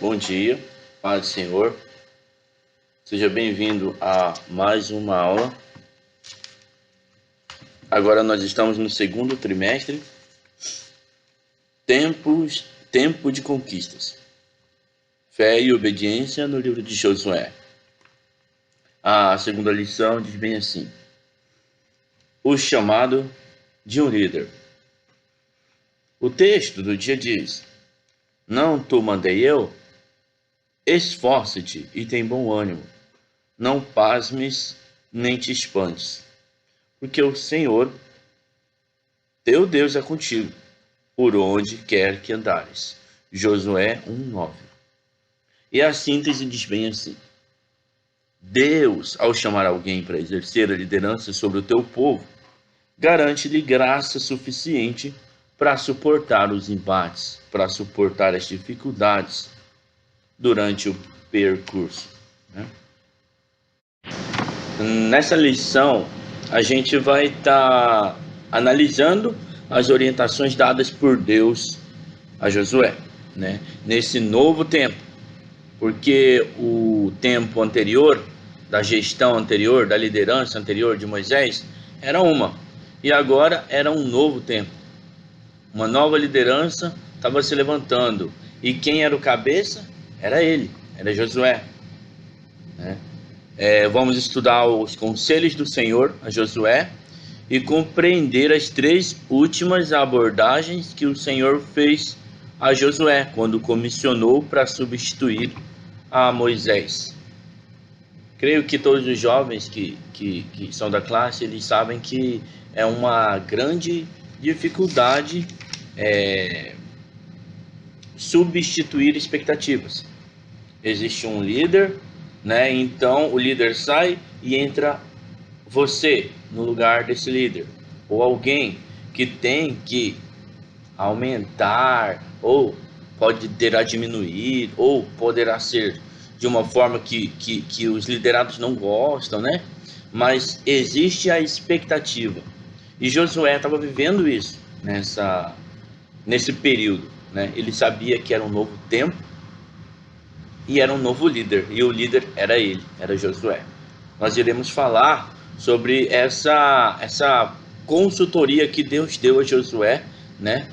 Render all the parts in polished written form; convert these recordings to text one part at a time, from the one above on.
Bom dia, paz do Senhor. Seja bem-vindo a mais uma aula. Agora nós estamos no segundo trimestre. Tempo de conquistas. Fé e obediência no livro de Josué. A segunda lição diz bem assim: o chamado de um líder. O texto do dia diz: não te mandei eu? Esforça-te e tem bom ânimo. Não pasmes nem te espantes, porque o Senhor, teu Deus, é contigo, por onde quer que andares. Josué 1:9. E a síntese diz bem assim: Deus, ao chamar alguém para exercer a liderança sobre o teu povo, garante-lhe graça suficiente para suportar os embates, para suportar as dificuldades durante o percurso, né? Nessa lição, a gente vai estar analisando as orientações dadas por Deus a Josué, né? Nesse novo tempo, porque o tempo anterior, da gestão anterior, da liderança anterior de Moisés, era uma, e agora era um novo tempo. Uma nova liderança estava se levantando, e quem era o cabeça? Era ele, era Josué, né? Vamos estudar os conselhos do Senhor a Josué e compreender as três últimas abordagens que o Senhor fez a Josué quando comissionou para substituir a Moisés. Creio que todos os jovens que são da classe, eles sabem que é uma grande dificuldade substituir expectativas. Existe um líder, né? Então o líder sai e entra você no lugar desse líder, ou alguém que tem que aumentar, ou poderá diminuir, ou poderá ser de uma forma que os liderados não gostam, né? Mas existe a expectativa, e Josué estava vivendo isso nesse período, né? Ele sabia que era um novo tempo e era um novo líder, e o líder era ele, era Josué. Nós iremos falar sobre essa consultoria que Deus deu a Josué, né?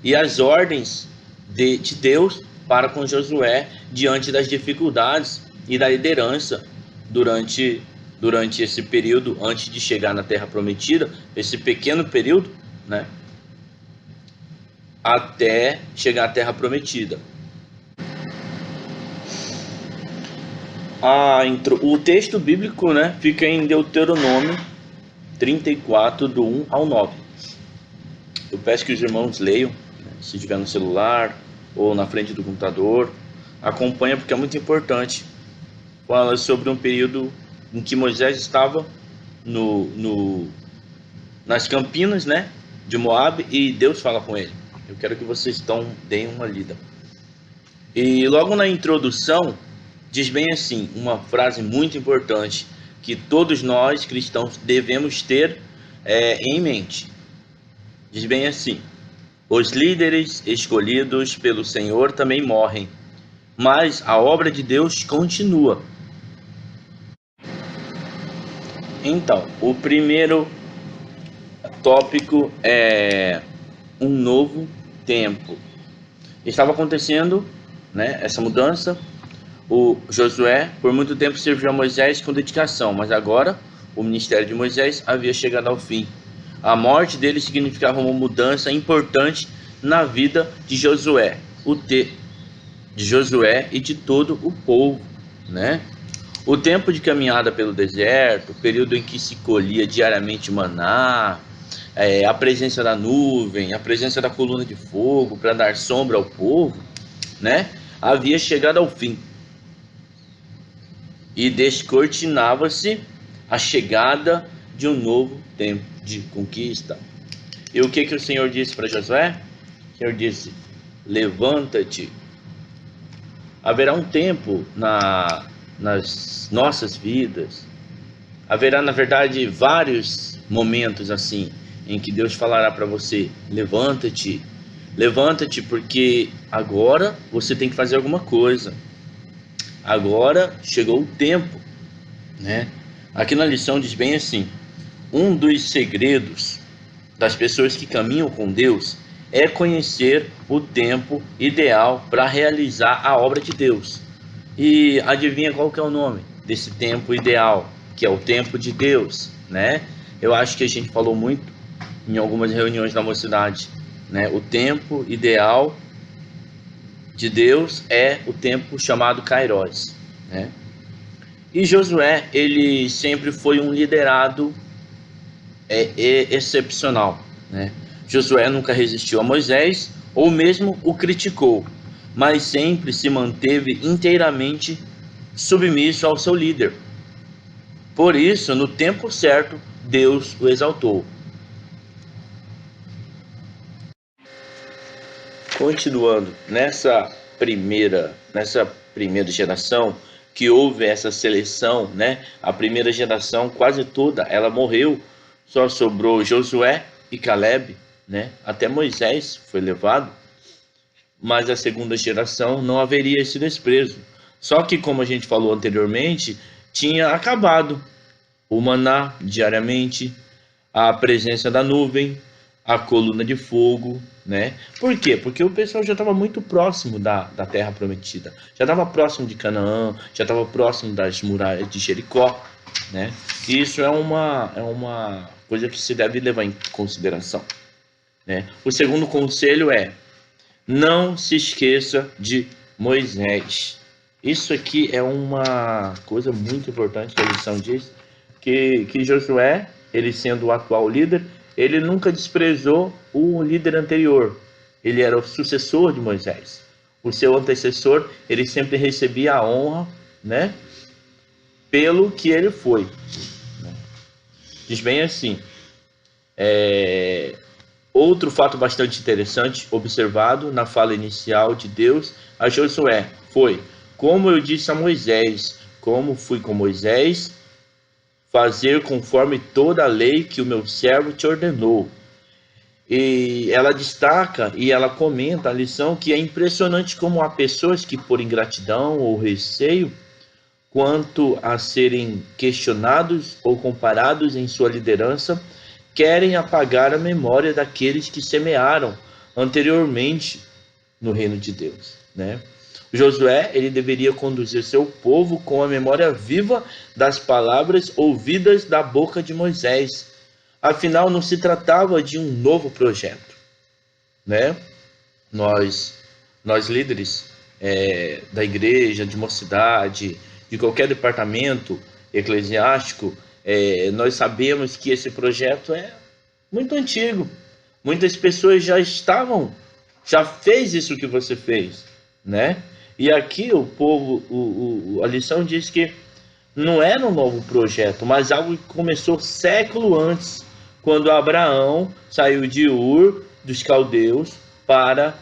E as ordens de Deus para com Josué diante das dificuldades e da liderança durante esse período antes de chegar na Terra Prometida, esse pequeno período, né? Até chegar à Terra Prometida. O texto bíblico, né, fica em Deuteronômio 34, do 1 ao 9. Eu peço que os irmãos leiam, né, se estiver no celular ou na frente do computador. Acompanha, porque é muito importante. Fala sobre um período em que Moisés estava nas campinas, né, de Moabe, e Deus fala com ele. Eu quero que vocês deem uma lida. E logo na introdução, diz bem assim, uma frase muito importante que todos nós cristãos devemos ter em mente. Diz bem assim: os líderes escolhidos pelo Senhor também morrem, mas a obra de Deus continua. Então, o primeiro tópico é um novo tempo. Estava acontecendo, né, essa mudança. O Josué, por muito tempo, serviu a Moisés com dedicação, mas agora o ministério de Moisés havia chegado ao fim. A morte dele significava uma mudança importante na vida de Josué, e de todo o povo, né? O tempo de caminhada pelo deserto, o período em que se colhia diariamente maná, a presença da nuvem, a presença da coluna de fogo para dar sombra ao povo, né, havia chegado ao fim. E descortinava-se a chegada de um novo tempo de conquista. E o que o Senhor disse para Josué? O Senhor disse: levanta-te. Haverá um tempo nas nossas vidas, haverá, na verdade, vários momentos assim, em que Deus falará para você: levanta-te, Levanta-te, porque agora você tem que fazer alguma coisa. Agora chegou o tempo, né? Aqui na lição diz bem assim: um dos segredos das pessoas que caminham com Deus é conhecer o tempo ideal para realizar a obra de Deus. E adivinha qual que é o nome desse tempo ideal, que é o tempo de Deus, né? Eu acho que a gente falou muito em algumas reuniões da mocidade, né? O tempo ideal de Deus é o tempo chamado Kairos, né? E Josué, ele sempre foi um liderado excepcional, né? Josué nunca resistiu a Moisés ou mesmo o criticou, mas sempre se manteve inteiramente submisso ao seu líder. Por isso, no tempo certo, Deus o exaltou. Continuando, nessa primeira geração que houve essa seleção, né? A primeira geração quase toda, ela morreu, só sobrou Josué e Caleb, né? Até Moisés foi levado, mas a segunda geração não haveria esse desprezo. Só que, como a gente falou anteriormente, tinha acabado o maná diariamente, a presença da nuvem, a coluna de fogo, né? Por quê? Porque o pessoal já estava muito próximo da terra prometida, já estava próximo de Canaã, já estava próximo das muralhas de Jericó, né? E isso é uma coisa que se deve levar em consideração, né? O segundo conselho é: não se esqueça de Moisés. Isso aqui é uma coisa muito importante que a lição diz, que Josué, ele sendo o atual líder, ele nunca desprezou o líder anterior. Ele era o sucessor de Moisés. O seu antecessor, ele sempre recebia a honra, né, pelo que ele foi. Diz bem assim, outro fato bastante interessante observado na fala inicial de Deus a Josué foi: como eu disse a Moisés, como fui com Moisés, fazer conforme toda a lei que o meu servo te ordenou. E ela destaca e ela comenta a lição que é impressionante como há pessoas que, por ingratidão ou receio, quanto a serem questionados ou comparados em sua liderança, querem apagar a memória daqueles que semearam anteriormente no reino de Deus, né? Josué, ele deveria conduzir seu povo com a memória viva das palavras ouvidas da boca de Moisés. Afinal, não se tratava de um novo projeto, né? Nós, nós líderes da igreja, de mocidade, de qualquer departamento eclesiástico, nós sabemos que esse projeto é muito antigo. Muitas pessoas já fez isso que você fez, né? E aqui o povo, a lição diz que não era um novo projeto, mas algo que começou século antes, quando Abraão saiu de Ur dos caldeus para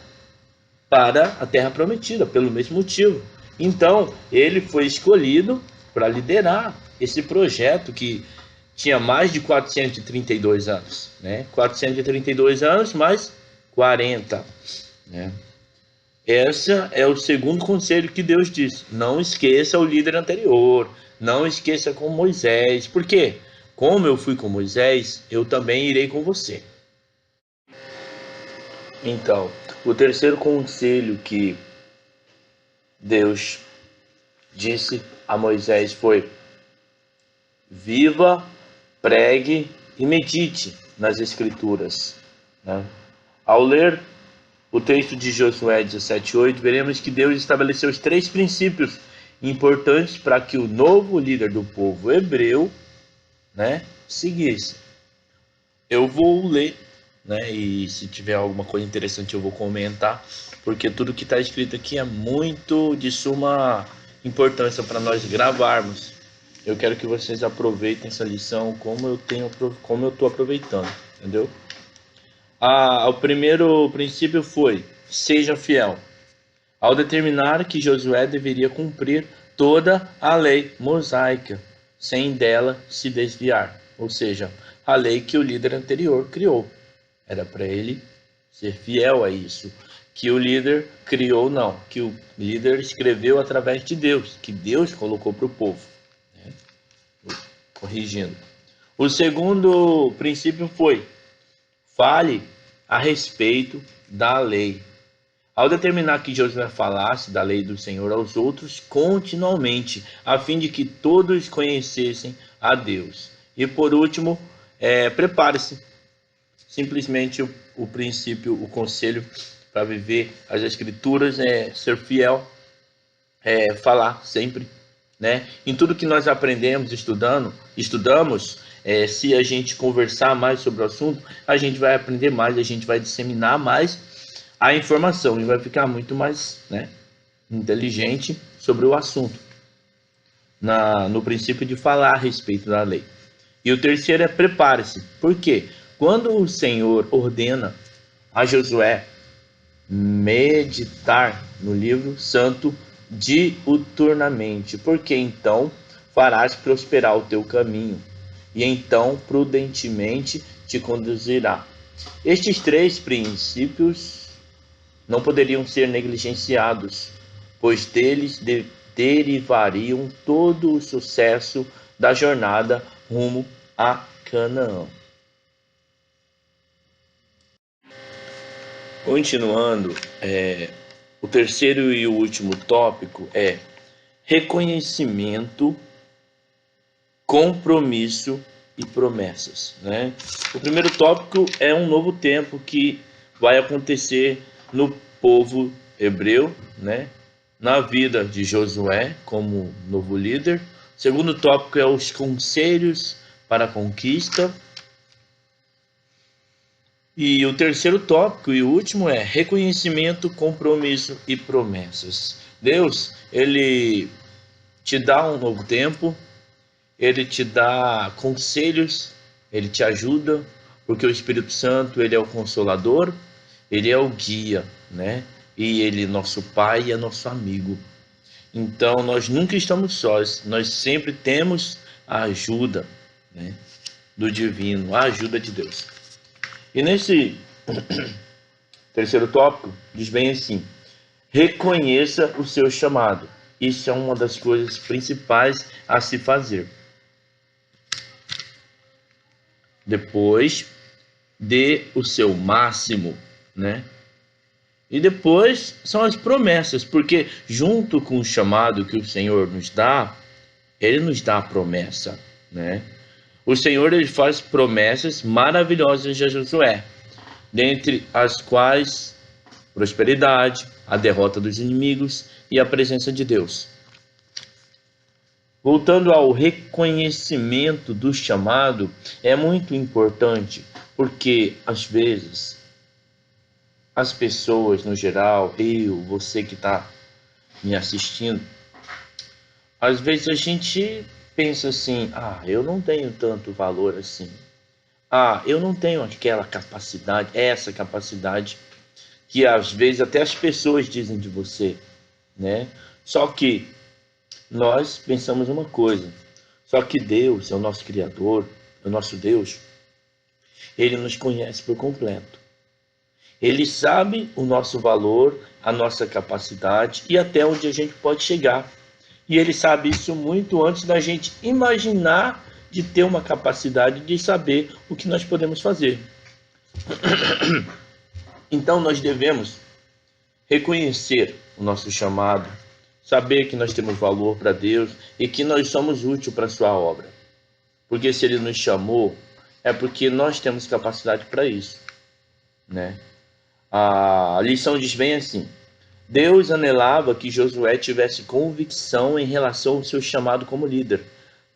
a terra prometida, pelo mesmo motivo. Então, ele foi escolhido para liderar esse projeto que tinha mais de 432 anos, né? 432 anos mais 40, né? Esse é o segundo conselho que Deus disse: não esqueça o líder anterior, não esqueça com Moisés. Por quê? Como eu fui com Moisés, eu também irei com você. Então, o terceiro conselho que Deus disse a Moisés foi: viva, pregue e medite nas Escrituras, né? Ao ler o texto de Josué 17:8, veremos que Deus estabeleceu os três princípios importantes para que o novo líder do povo hebreu, né, seguisse. Eu vou ler, né, e se tiver alguma coisa interessante eu vou comentar, porque tudo que está escrito aqui é muito de suma importância para nós gravarmos. Eu quero que vocês aproveitem essa lição como eu estou aproveitando, entendeu? O primeiro princípio foi: seja fiel. Ao determinar que Josué deveria cumprir toda a lei mosaica, sem dela se desviar, ou seja, a lei que o líder anterior criou. Era para ele ser fiel a isso. Que o líder criou, não. Que o líder escreveu através de Deus, que Deus colocou para o povo. Né? Corrigindo. O segundo princípio foi: fale a respeito da lei. Ao determinar que Josué falasse da lei do Senhor aos outros continuamente, a fim de que todos conhecessem a Deus. E por último, prepare-se. Simplesmente o princípio, o conselho para viver as Escrituras é ser fiel, falar sempre, né? Em tudo que nós aprendemos, estudamos, se a gente conversar mais sobre o assunto, a gente vai aprender mais, a gente vai disseminar mais a informação e vai ficar muito mais, né, inteligente sobre o assunto, no princípio de falar a respeito da lei. E o terceiro é prepare-se. Por quê? Quando o Senhor ordena a Josué meditar no livro santo diuturnamente, porque então farás prosperar o teu caminho, e então prudentemente te conduzirá. Estes três princípios não poderiam ser negligenciados, pois deles derivariam todo o sucesso da jornada rumo a Canaã. Continuando, o terceiro e o último tópico é reconhecimento, compromisso e promessas, né? O primeiro tópico é um novo tempo que vai acontecer no povo hebreu, né? Na vida de Josué como novo líder. O segundo tópico é os conselhos para a conquista. E o terceiro tópico e o último é reconhecimento, compromisso e promessas. Deus, ele te dá um novo tempo, ele te dá conselhos, ele te ajuda, porque o Espírito Santo, ele é o consolador, ele é o guia, né? E ele é nosso pai e é nosso amigo. Então, nós nunca estamos sós, nós sempre temos a ajuda, né, do divino, a ajuda de Deus. E nesse terceiro tópico, diz bem assim: reconheça o seu chamado. Isso é uma das coisas principais a se fazer. Depois, dê o seu máximo, né? E depois são as promessas, porque junto com o chamado que o Senhor nos dá, ele nos dá a promessa, né? O Senhor, ele faz promessas maravilhosas a Josué, dentre as quais prosperidade, a derrota dos inimigos e a presença de Deus. Voltando ao reconhecimento do chamado, é muito importante, porque às vezes as pessoas no geral, você que está me assistindo, às vezes a gente pensa assim: eu não tenho tanto valor assim. Eu não tenho aquela capacidade, essa capacidade que às vezes até as pessoas dizem de você, né? Só que nós pensamos uma coisa: só que Deus é o nosso Criador, é o nosso Deus, ele nos conhece por completo. Ele sabe o nosso valor, a nossa capacidade e até onde a gente pode chegar. E ele sabe isso muito antes da gente imaginar de ter uma capacidade de saber o que nós podemos fazer. Então nós devemos reconhecer o nosso chamado, saber que nós temos valor para Deus e que nós somos úteis para a sua obra. Porque se ele nos chamou, é porque nós temos capacidade para isso, né? A lição diz bem assim: Deus anelava que Josué tivesse convicção em relação ao seu chamado como líder.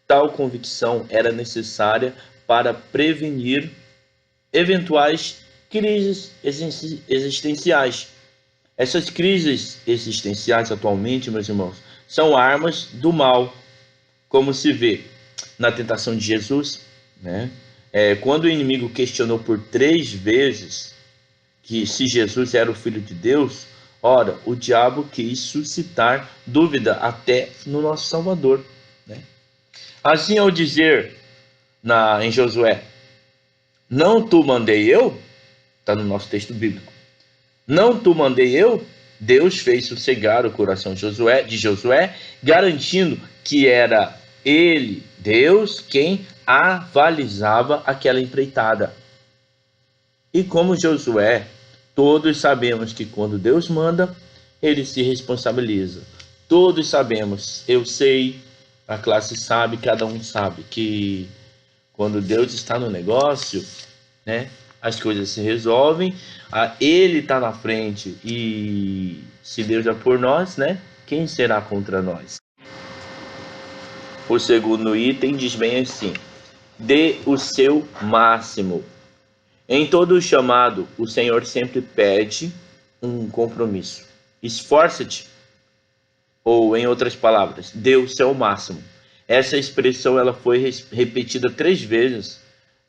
Tal convicção era necessária para prevenir eventuais crises existenciais. Essas crises existenciais atualmente, meus irmãos, são armas do mal, como se vê na tentação de Jesus, né? Quando o inimigo questionou por 3 vezes que se Jesus era o Filho de Deus, ora, o diabo quis suscitar dúvida até no nosso Salvador, né? Assim, ao dizer em Josué: não tu mandei eu? Está no nosso texto bíblico. Não tu mandei eu? Deus fez sossegar o coração de Josué, garantindo que era ele, Deus, quem avalizava aquela empreitada. E como Josué, todos sabemos que quando Deus manda, ele se responsabiliza. Todos sabemos, eu sei, a classe sabe, cada um sabe que quando Deus está no negócio, né, as coisas se resolvem, ele está na frente, e se Deus é por nós, né, quem será contra nós? O segundo item diz bem assim: dê o seu máximo. Em todo chamado, o Senhor sempre pede um compromisso. Esforça-te, ou em outras palavras, dê o seu máximo. Essa expressão ela foi repetida 3 vezes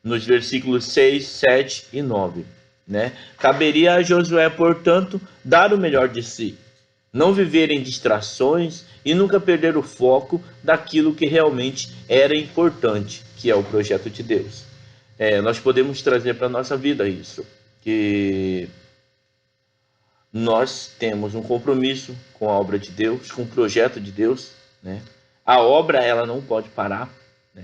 nos versículos 6, 7 e 9. Né? Caberia a Josué, portanto, dar o melhor de si, não viver em distrações e nunca perder o foco daquilo que realmente era importante, que é o projeto de Deus. Nós podemos trazer para a nossa vida isso, que nós temos um compromisso com a obra de Deus, com o projeto de Deus, né? A obra ela não pode parar, né?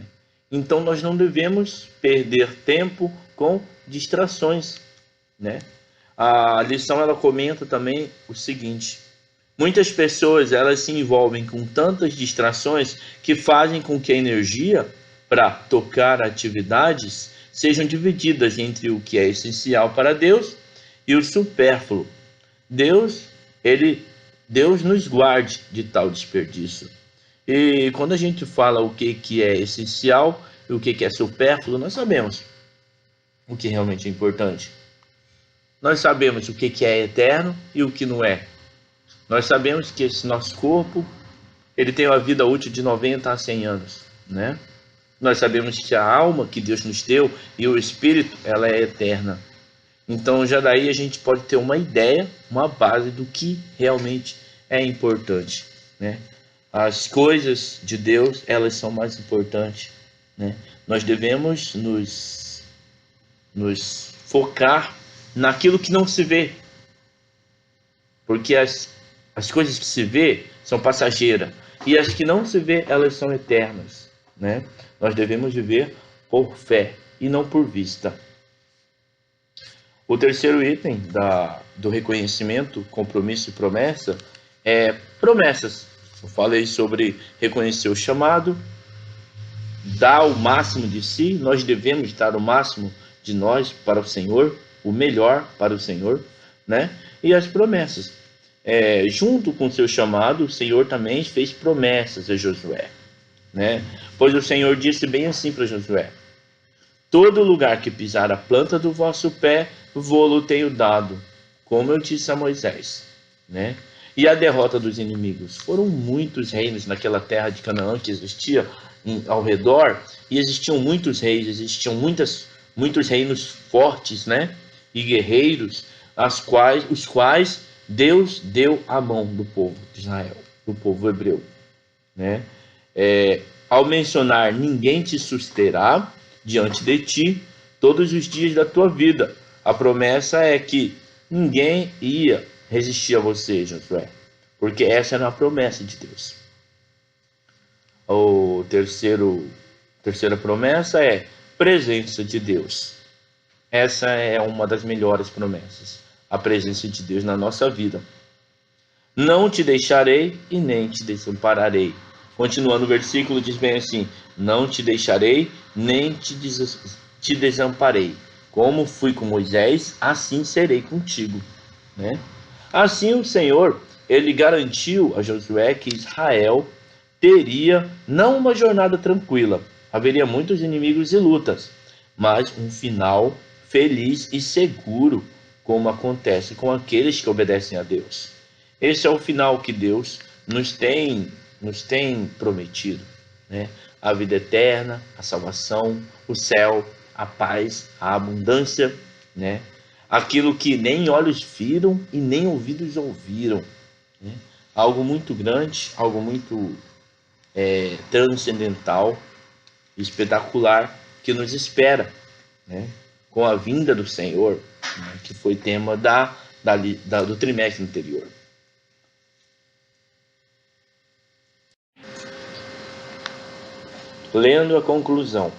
Então nós não devemos perder tempo com distrações, né? A lição ela comenta também o seguinte: muitas pessoas elas se envolvem com tantas distrações que fazem com que a energia para tocar atividades sejam divididas entre o que é essencial para Deus e o supérfluo. Deus nos guarde de tal desperdício. E quando a gente fala o que é essencial e o que é supérfluo, nós sabemos o que realmente é importante. Nós sabemos o que é eterno e o que não é. Nós sabemos que esse nosso corpo, ele tem uma vida útil de 90 a 100 anos, né? Nós sabemos que a alma que Deus nos deu e o espírito, ela é eterna. Então já daí a gente pode ter uma ideia, uma base do que realmente é importante, né? As coisas de Deus, elas são mais importantes, né? Nós devemos nos focar naquilo que não se vê, porque as coisas que se vê são passageiras e as que não se vê, elas são eternas, né? Nós devemos viver por fé e não por vista. O terceiro item do reconhecimento, compromisso e promessa é promessas. Eu falei sobre reconhecer o chamado, dar o máximo de si. Nós devemos dar o máximo de nós para o Senhor, o melhor para o Senhor, né? E as promessas. Junto com o seu chamado, o Senhor também fez promessas a Josué, né? Pois o Senhor disse bem assim para Josué: todo lugar que pisar a planta do vosso pé, vô-lo tenho dado, como eu disse a Moisés, né? E a derrota dos inimigos. Foram muitos reinos naquela terra de Canaã que existia ao redor, e existiam muitos reis, existiam muitos reinos fortes, né? E guerreiros, os quais Deus deu à mão do povo de Israel, do povo hebreu, né? Ao mencionar ninguém te susterá diante de ti todos os dias da tua vida, a promessa é que ninguém ia resistir a você, Josué, porque essa era a promessa de Deus. A terceira promessa é presença de Deus. Essa é uma das melhores promessas, a presença de Deus na nossa vida. Não te deixarei e nem te desampararei. Continuando o versículo, diz bem assim: não te deixarei, nem te desamparei. Como fui com Moisés, assim serei contigo, né? Assim o Senhor, ele garantiu a Josué que Israel teria não uma jornada tranquila, haveria muitos inimigos e lutas, mas um final feliz e seguro, como acontece com aqueles que obedecem a Deus. Esse é o final que Deus nos tem prometido, né? A vida eterna, a salvação, o céu, a paz, a abundância, né? Aquilo que nem olhos viram e nem ouvidos ouviram, né? Algo muito grande, algo muito transcendental, espetacular, que nos espera, né? Com a vinda do Senhor. né, que foi tema do trimestre anterior. Lendo a conclusão.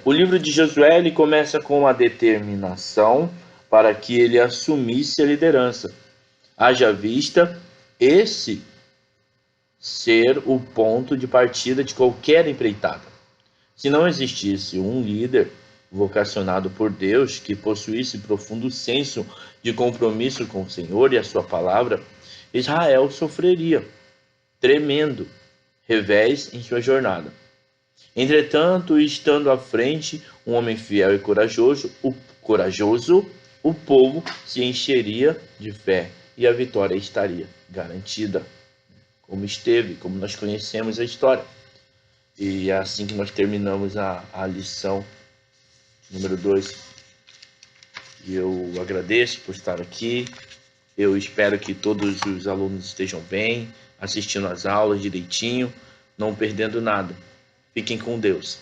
O livro de Josué ele começa com uma determinação para que ele assumisse a liderança. Haja vista esse ser o ponto de partida de qualquer empreitada. Se não existisse um líder vocacionado por Deus que possuísse profundo senso de compromisso com o Senhor e a sua palavra, Israel sofreria tremendo revés em sua jornada. Entretanto, estando à frente um homem fiel e corajoso, o povo se encheria de fé e a vitória estaria garantida, como nós conhecemos a história. E é assim que nós terminamos a lição número 2. E eu agradeço por estar aqui. Eu espero que todos os alunos estejam bem, assistindo às aulas direitinho, não perdendo nada. Fiquem com Deus.